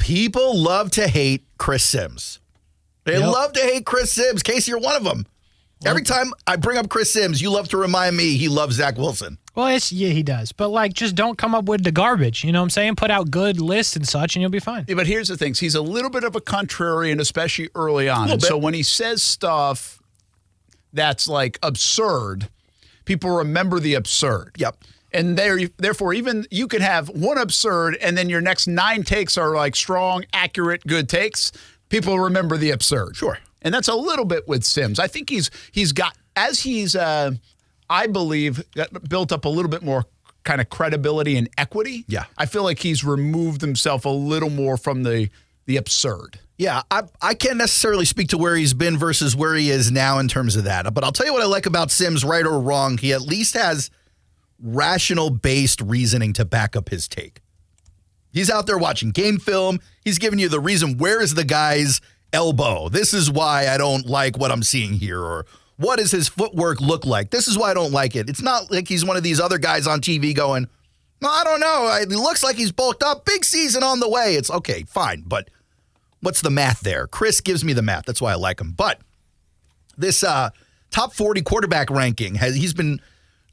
People love to hate Chris Sims. They love to hate Chris Sims. Kasey, you're one of them. Every time I bring up Chris Sims, you love to remind me he loves Zach Wilson. Well, he does. But, just don't come up with the garbage. You know what I'm saying? Put out good lists and such, and you'll be fine. Yeah, but here's the thing. He's a little bit of a contrarian, especially early on. And so when he says stuff that's, absurd, people remember the absurd. Yep. And therefore, even you could have one absurd, and then your next 9 takes are, strong, accurate, good takes. People remember the absurd. Sure. And that's a little bit with Sims. I think he's got, as he's, I believe, built up a little bit more kind of credibility and equity. Yeah. I feel like he's removed himself a little more from the absurd. Yeah, I can't necessarily speak to where he's been versus where he is now in terms of that. But I'll tell you what I like about Sims, right or wrong. He at least has rational-based reasoning to back up his take. He's out there watching game film. He's giving you the reason, where is the guy's elbow? This is why I don't like what I'm seeing here. Or what does his footwork look like? This is why I don't like it. It's not like he's one of these other guys on TV going, no, I don't know. It looks like he's bulked up. Big season on the way. It's okay, fine. But what's the math there? Chris gives me the math. That's why I like him. But this top 40 quarterback ranking, he's been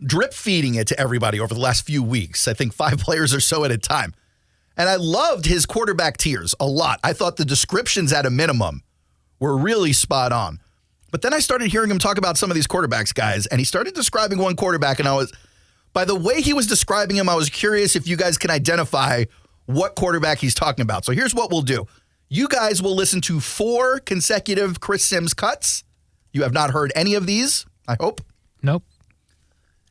drip feeding it to everybody over the last few weeks. I think 5 players or so at a time. And I loved his quarterback tiers a lot. I thought the descriptions at a minimum were really spot on. But then I started hearing him talk about some of these quarterbacks, guys, and he started describing one quarterback, and by the way he was describing him, I was curious if you guys can identify what quarterback he's talking about. So here's what we'll do. You guys will listen to 4 consecutive Chris Sims cuts. You have not heard any of these, I hope. Nope.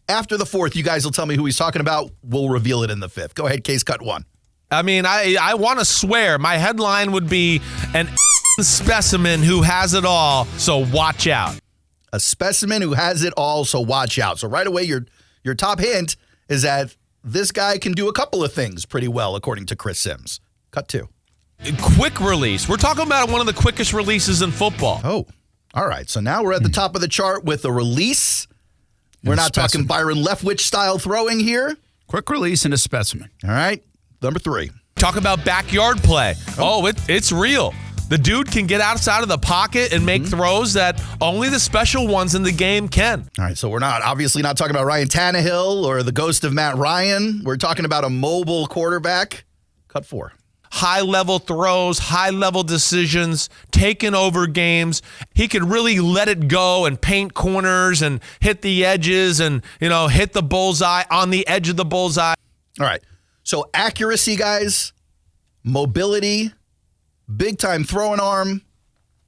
After the 4th, you guys will tell me who he's talking about. We'll reveal it in the 5th. Go ahead, Case, cut 1. I mean, I want to swear my headline would be an specimen who has it all, so watch out. A specimen who has it all, so watch out. So right away, your top hint is that this guy can do a couple of things pretty well, according to Chris Sims. Cut 2. Quick release. We're talking about one of the quickest releases in football. Oh, all right. So now we're at the top of the chart with a release. We're not talking Byron Leftwich style throwing here. Quick release and a specimen. All right. Number 3. Talk about backyard play. It's real. The dude can get outside of the pocket and make throws that only the special ones in the game can. All right, so we're obviously not talking about Ryan Tannehill or the ghost of Matt Ryan. We're talking about a mobile quarterback. Cut 4. High-level throws, high-level decisions, taking over games. He could really let it go and paint corners and hit the edges and, hit the bullseye on the edge of the bullseye. All right. So accuracy, guys, mobility, big-time throwing arm,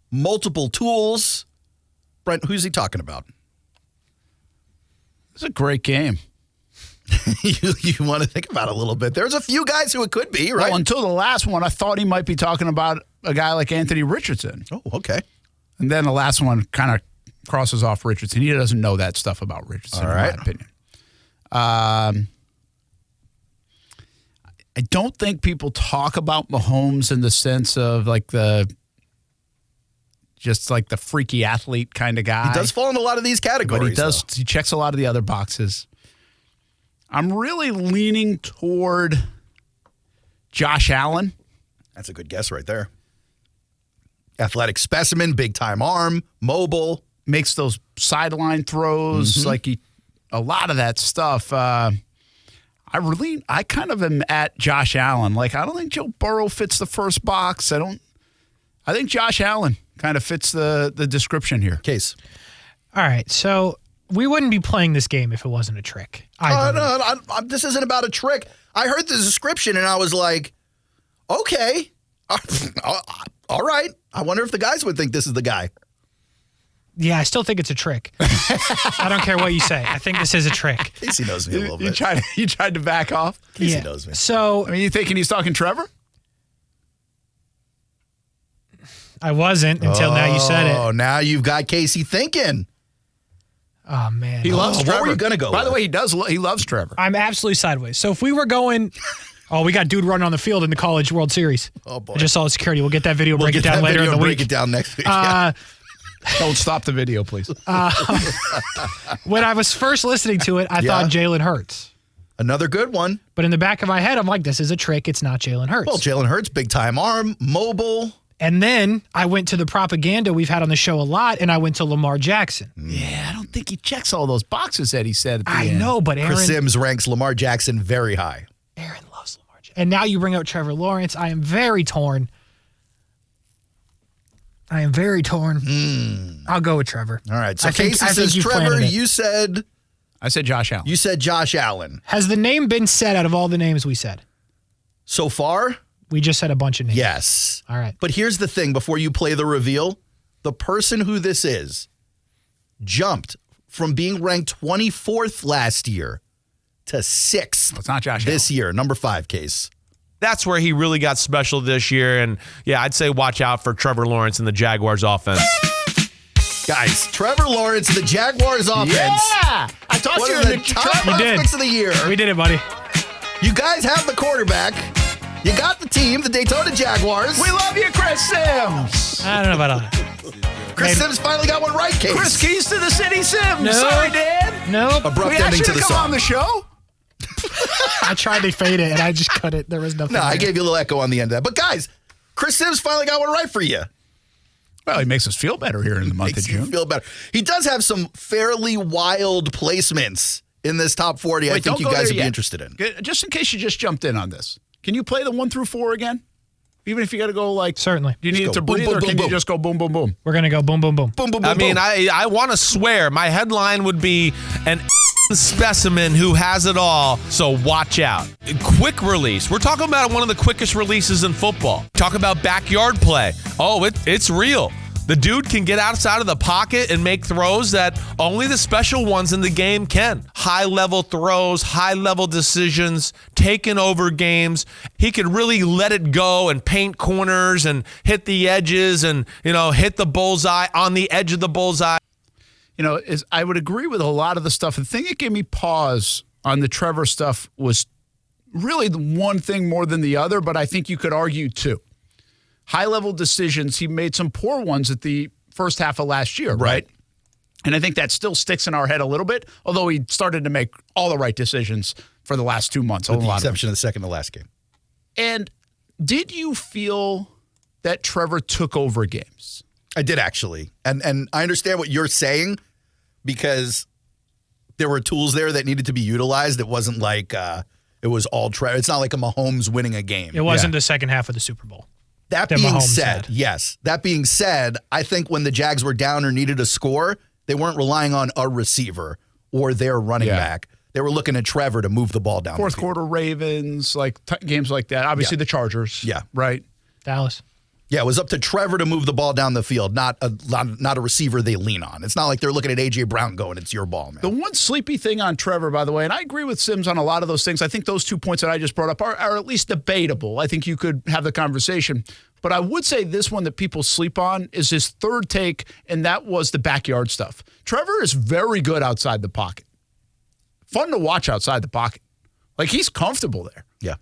multiple tools. Brent, who's he talking about? It's a great game. you want to think about it a little bit. There's a few guys who it could be, right? Well, until the last one, I thought he might be talking about a guy like Anthony Richardson. Oh, okay. And then the last one kind of crosses off Richardson. He doesn't know that stuff about Richardson, in my opinion. I don't think people talk about Mahomes in the sense of the freaky athlete kind of guy. He does fall in a lot of these categories. But he does. He checks a lot of the other boxes. I'm really leaning toward Josh Allen. That's a good guess right there. Athletic specimen, big-time arm, mobile. Makes those sideline throws, a lot of that stuff. I kind of am at Josh Allen. I don't think Joe Burrow fits the first box. I think Josh Allen kind of fits the description here. Case. All right, so we wouldn't be playing this game if it wasn't a trick. No, this isn't about a trick. I heard the description and I was like, okay, all right. I wonder if the guys would think this is the guy. Yeah, I still think it's a trick. I don't care what you say. I think this is a trick. Kasey knows me a little bit. You tried to back off? Kasey knows me. So, you thinking he's talking Trevor? I wasn't until now you said it. Oh, now you've got Kasey thinking. Oh, man. He loves Trevor. What were you going to go By the with? way, he loves Trevor. I'm absolutely sideways. So if we were going... we got dude running on the field in the College World Series. Oh, boy. I just saw the security. We'll get that video, break it down later in the week. Break it down next week. Don't stop the video, please. When I was first listening to it, I thought Jalen Hurts. Another good one. But in the back of my head, I'm like, this is a trick. It's not Jalen Hurts. Well, Jalen Hurts, big-time arm, mobile. And then I went to the propaganda we've had on the show a lot, and I went to Lamar Jackson. Yeah, I don't think he checks all those boxes that he said at the I end. know, but Aaron... Chris Sims ranks Lamar Jackson very high. Aaron loves Lamar Jackson. And now you bring out Trevor Lawrence. I am very torn. I'll go with Trevor. All right. So I think Kasey says, you Trevor, planted it. you said I said Josh Allen. You said Josh Allen. Has the name been said out of all the names we said? So far? We just said a bunch of names. Yes. All right. But here's the thing before you play the reveal. The person who this is jumped from being ranked 24th last year to 6th It's not Josh this year. Number 5 case. That's where he really got special this year. And yeah, I'd say watch out for Trevor Lawrence and the Jaguars offense. Guys, Trevor Lawrence, the Jaguars offense. Yeah! I taught One you of in the the top We did. prospects of the year. We did it, buddy. You guys have the quarterback. You got the team, the Daytona Jaguars. We love you, Chris Sims. I don't know about all that. Chris Sims finally got one right, Case. Chris Keys to the City Sims. No. Sorry, Dad. Nope. Abrupt We ending asked you to to the come song. on the show. I tried to fade it, and I just cut it. There was nothing No, I there. gave you a little echo on the end of that. But guys, Chris Sims finally got one right for you. Well, he makes us feel better here in the month of Makes you June. feel better. He does have some fairly wild placements in this top 40 I Wait, think don't you go guys there would be yet. interested in. Just in case you just jumped in on this, can you play the 1 through 4 again? Even if you got to go like, Certainly. do you need Just it to go boom, breathe, boom, or boom, can boom. you just go boom, boom, boom? We're going to go boom, boom, boom. Boom, boom, boom, I mean, boom. I want to swear my headline would be an specimen who has it all, so watch out. Quick release. We're talking about one of the quickest releases in football. Talk about backyard play. Oh, it's real. The dude can get outside of the pocket and make throws that only the special ones in the game can. High-level throws, high-level decisions, taking over games. He could really let it go and paint corners and hit the edges and, hit the bullseye on the edge of the bullseye. I would agree with a lot of the stuff. The thing that gave me pause on the Trevor stuff was really the one thing more than the other, but I think you could argue two. High-level decisions, he made some poor ones at the first half of last year, right? And I think that still sticks in our head a little bit, although he started to make all the right decisions for the last 2 months. With the a lot exception of the second to last game. And did you feel that Trevor took over games? I did actually. And I understand what you're saying because there were tools there that needed to be utilized. It wasn't like it was all Trevor. It's not like a Mahomes winning a game. It wasn't the second half of the Super Bowl. That that being Mahomes said, had. yes. That being said, I think when the Jags were down or needed a score, they weren't relying on a receiver or their running back. They were looking at Trevor to move the ball down. Fourth the field. quarter Ravens, like games like that. Obviously the Chargers. Yeah. Right. Dallas. Yeah, it was up to Trevor to move the ball down the field, not a receiver they lean on. It's not like they're looking at A.J. Brown going, it's your ball, man. The one sleepy thing on Trevor, by the way, and I agree with Sims on a lot of those things. I think those 2 points that I just brought up are at least debatable. I think you could have the conversation. But I would say this one that people sleep on is his third take, and that was the backyard stuff. Trevor is very good outside the pocket. Fun to watch outside the pocket. Like, he's comfortable there. Yeah.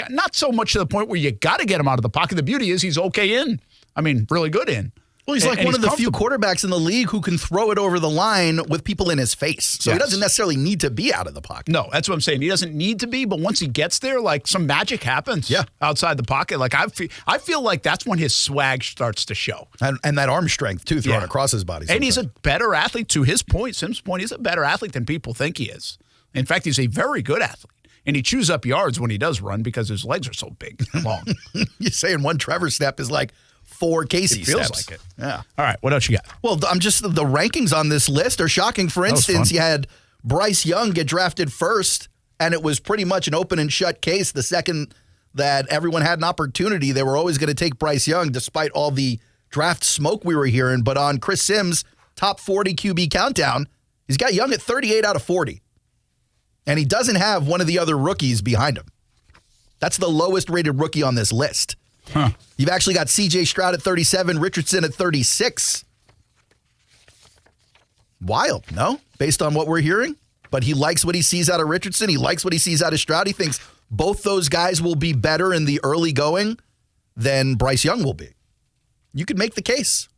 Not so much to the point where you got to get him out of the pocket. The beauty is he's okay in. I mean, really good in. Well, he's like one of the few quarterbacks in the league who can throw it over the line with people in his face. So he doesn't necessarily need to be out of the pocket. No, that's what I'm saying. He doesn't need to be, but once he gets there, like some magic happens outside the pocket. Like I feel like that's when his swag starts to show. And that arm strength, too, thrown across his body. And he's a better athlete, to his point, Sim's point. He's a better athlete than people think he is. In fact, he's a very good athlete. And he chews up yards when he does run because his legs are so big and long. You're saying one Trevor step is like 4 Kasey It feels steps. like it. Yeah. All right, what else you got? Well, the rankings on this list are shocking. For instance, you had Bryce Young get drafted first, and it was pretty much an open and shut case. The second that everyone had an opportunity, they were always going to take Bryce Young, despite all the draft smoke we were hearing. But on Chris Sims' top 40 QB countdown, he's got Young at 38 out of 40. And he doesn't have one of the other rookies behind him. That's the lowest rated rookie on this list. Huh. You've actually got C.J. Stroud at 37, Richardson at 36. Wild, no? Based on what we're hearing. But he likes what he sees out of Richardson. He likes what he sees out of Stroud. He thinks both those guys will be better in the early going than Bryce Young will be. You could make the case.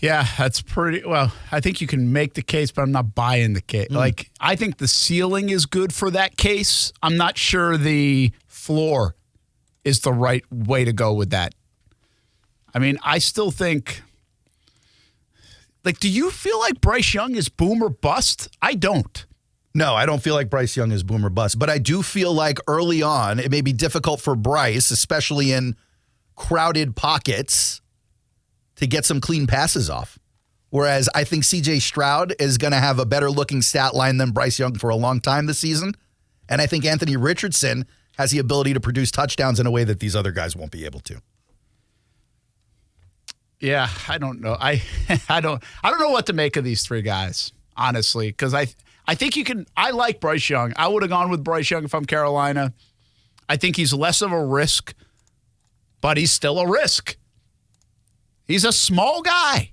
Yeah, that's pretty well. I think you can make the case, but I'm not buying the case. Like, I think the ceiling is good for that case. I'm not sure the floor is the right way to go with that. I mean, I still think. Like, do you feel like Bryce Young is boom or bust? I don't. No, I don't feel like Bryce Young is boom or bust, but I do feel like early on it may be difficult for Bryce, especially in crowded pockets, to get some clean passes off. Whereas I think C.J. Stroud is going to have a better looking stat line than Bryce Young for a long time this season. And I think Anthony Richardson has the ability to produce touchdowns in a way that these other guys won't be able to. Yeah, I don't know. I don't know what to make of these three guys, honestly, because I think you can. I like Bryce Young. I would have gone with Bryce Young if I'm Carolina. I think he's less of a risk, but he's still a risk. He's a small guy.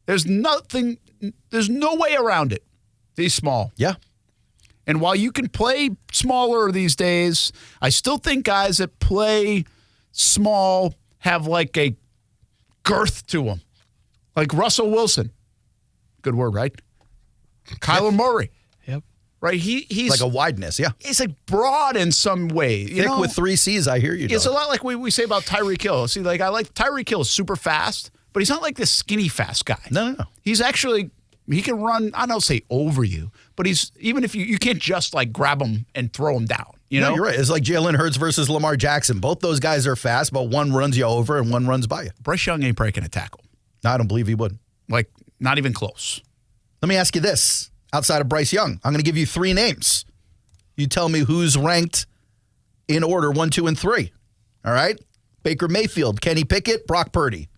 There's no way around it. He's small. Yeah. And while you can play smaller these days, I still think guys that play small have like a girth to them. Like Russell Wilson. Good word, right? Kyler Murray. Yep. Right? He's like a wideness, yeah. He's like broad in some way. Thick with 3 C's, I hear you. It's a lot like we say about Tyreek Hill. See, like I like Tyreek Hill is super fast, but he's not like this skinny fast guy. No. He's actually, he can run, I don't say over you, but he's, even if you can't just like grab him and throw him down. You know? No, you're right. It's like Jalen Hurts versus Lamar Jackson. Both those guys are fast, but one runs you over and one runs by you. Bryce Young ain't breaking a tackle. No, I don't believe he would. Like, not even close. Let me ask you this. Outside of Bryce Young, I'm going to give you 3 names. You tell me who's ranked in order 1, 2, and 3. All right? Baker Mayfield, Kenny Pickett, Brock Purdy.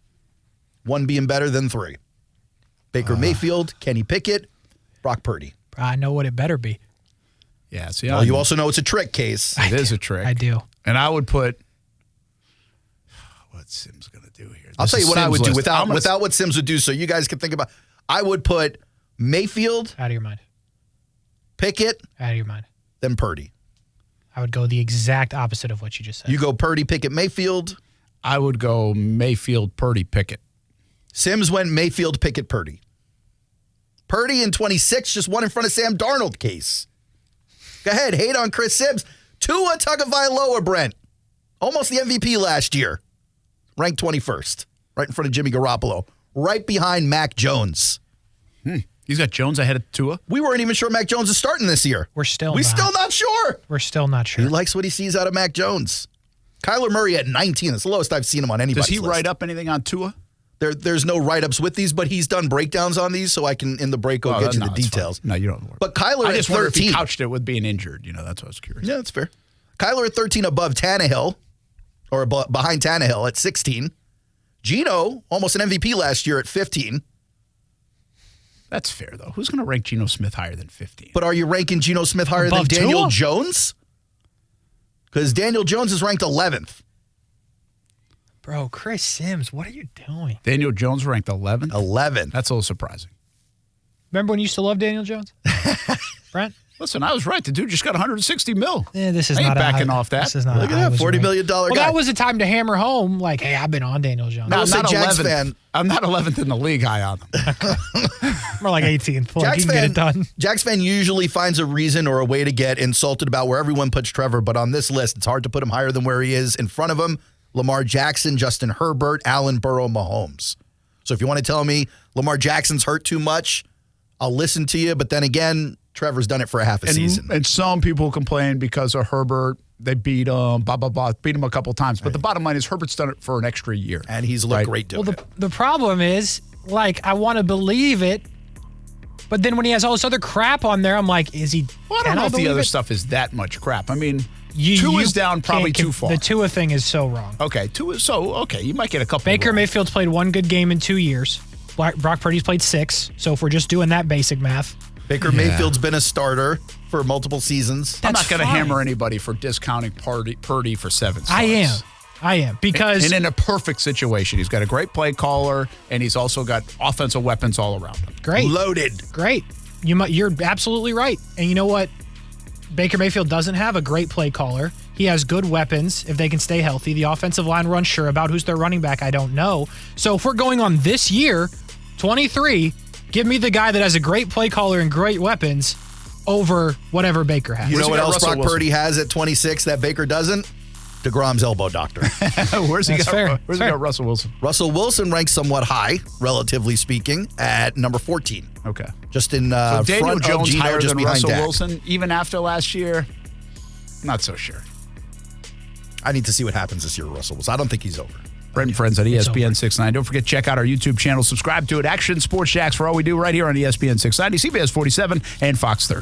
1 being better than 3. Baker Mayfield, Kenny Pickett, Brock Purdy. I know what it better be. Yeah, see, Well, you also know it's a trick case. It is a trick. I do. And I would put, what's Sims going to do here? I'll tell you what I would do without without what Sims would do so you guys can think about. I would put Mayfield, Out of your mind. Pickett, Out of your mind. then Purdy. I would go the exact opposite of what you just said. You go Purdy, Pickett, Mayfield. I would go Mayfield, Purdy, Pickett. Sims went Mayfield, Pickett, Purdy. Purdy in 26, just one in front of Sam Darnold case. Go ahead, hate on Chris Sims. Tua Tagovailoa, Brent. Almost the MVP last year. Ranked 21st. Right in front of Jimmy Garoppolo. Right behind Mac Jones. He's got Jones ahead of Tua. We weren't even sure Mac Jones is starting this year. We're still not sure. We're still not sure. He likes what he sees out of Mac Jones. Kyler Murray at 19. That's the lowest I've seen him on anybody's Does he list. write up anything on Tua? There's no write-ups with these, but he's done breakdowns on these, so I can, in the break, go get you the details. No, you don't worry. But Kyler I at just wonder if 13. he couched it with being injured. You know, that's what I was curious. Yeah, that's fair. Kyler at 13 above Tannehill, or behind Tannehill at 16. Geno, almost an MVP last year at 15. That's fair, though. Who's going to rank Geno Smith higher than 15? But are you ranking Geno Smith higher Above than Daniel Tua? Jones? Because Daniel Jones is ranked 11th. Bro, Chris Sims, what are you doing? Daniel Jones ranked 11th? 11th. That's a little surprising. Remember when you used to love Daniel Jones? Brent? Listen, I was right. The dude just got $160 million. This is I ain't not backing off that. This is not Look at that, $40 million Well, guy. that was a time to hammer home, like, hey, I've been on Daniel Jones. No, I I'm will say not Jags 11th. fan. I'm not 11th in the league high on them. More like 18th. Like, Jags he can get it done. Jags fan usually finds a reason or a way to get insulted about where everyone puts Trevor, but on this list, it's hard to put him higher than where he is. In front of him, Lamar Jackson, Justin Herbert, Allen, Burrow, Mahomes. So if you want to tell me Lamar Jackson's hurt too much, I'll listen to you. But then again, Trevor's done it for a half a season. And some people complain because of Herbert. They beat him, beat him a couple times. But the bottom line is Herbert's done it for an extra year. And he's looked great doing it. The problem is, like, I want to believe it, but then when he has all this other crap on there, I'm like, is he? Well, I don't know if the other stuff is that much crap. I mean, Tua is down probably too far. The Tua thing is so wrong. Okay, Tua. So, okay, you might get a couple. Baker wrong. Mayfield's played 1 good game in 2 years. Brock Purdy's played 6. So if we're just doing that basic math. Baker Mayfield's been a starter for multiple seasons. I'm not going to fine. hammer anybody for discounting Purdy for 7 starts. I am. Because. And in a perfect situation, he's got a great play caller, and he's also got offensive weapons all around him. Great. Loaded. Great. You're absolutely right. And you know what? Baker Mayfield doesn't have a great play caller. He has good weapons if they can stay healthy. The offensive line, we're unsure about. Who's their running back, I don't know. So if we're going on this year, 23, give me the guy that has a great play caller and great weapons over whatever Baker has. You know what else Russell Brock Wilson? Purdy has at 26 that Baker doesn't? DeGrom's elbow doctor. Where's he That's fair. Where's he got Russell Wilson? Russell Wilson ranks somewhat high, relatively speaking, at number 14. Okay. Just in So Daniel front of Jones Gino, higher just than behind Russell Dak. Wilson, even after last year? Not so sure. I need to see what happens this year with Russell Wilson. I don't think he's over. Brent and Friends on ESPN 690. Don't forget, check out our YouTube channel. Subscribe to it. Action Sports Jacks for all we do right here on ESPN 690, CBS 47, and Fox 30.